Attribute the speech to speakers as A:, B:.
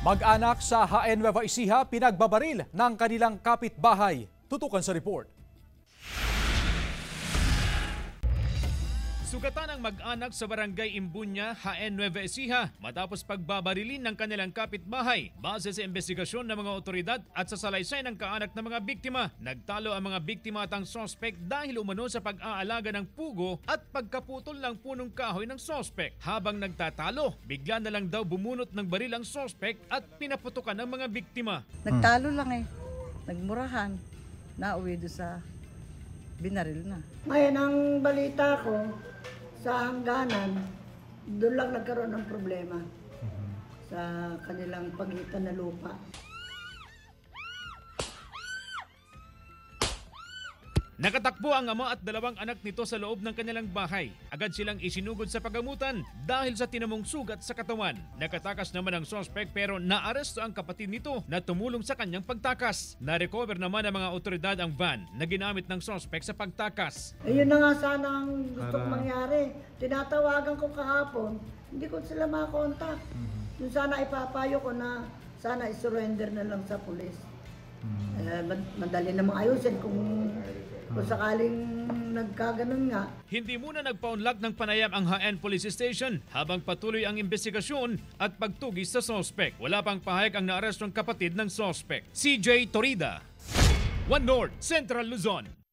A: Mag-anak sa HN Nueva Ecija pinagbabaril ng kanilang kapitbahay. Tutukan sa report.
B: Sugatan ang mag-anak sa barangay Imbunya, HN Nueva Ecija matapos pagbabarilin ng kanilang kapitbahay. Base sa investigasyon ng mga otoridad at sa salaysay ng kaanak ng mga biktima, nagtalo ang mga biktima at ang sospek dahil umano sa pag-aalaga ng pugo at pagkaputol ng punong kahoy ng sospek. Habang nagtatalo, bigla na lang daw bumunot ng baril ang sospek at pinaputukan ng mga biktima.
C: Nagtalo lang nagmurahan, nauwi doon sa binaril na.
D: Ngayon ang balita ko, sa hangganan, doon lang nagkaroon ng problema sa kanilang pagitan na lupa.
B: Nakatakbo ang ama at dalawang anak nito sa loob ng kanilang bahay. Agad silang isinugod sa pagamutan dahil sa tinamong sugat sa katawan. Nakatakas naman ang sospek pero naaresto ang kapatid nito na tumulong sa kanyang pagtakas. Na-recover naman ng mga otoridad ang van na ginamit ng sospek sa pagtakas.
D: Ayun na nga sana ang gusto kong mangyari. Tinatawagan ko kahapon, hindi ko sila makontak. Yung sana ipapayo ko na sana isurrender na lang sa pulis. Madali namang ayusin kung sakaling nagkaganon nga.
B: Hindi muna nagpaunlak ng panayam ang HN Police Station habang patuloy ang investigasyon at pagtugis sa sospek. Wala pang pahayag ang naarestong kapatid ng sospek. CJ Torida, One North, Central Luzon.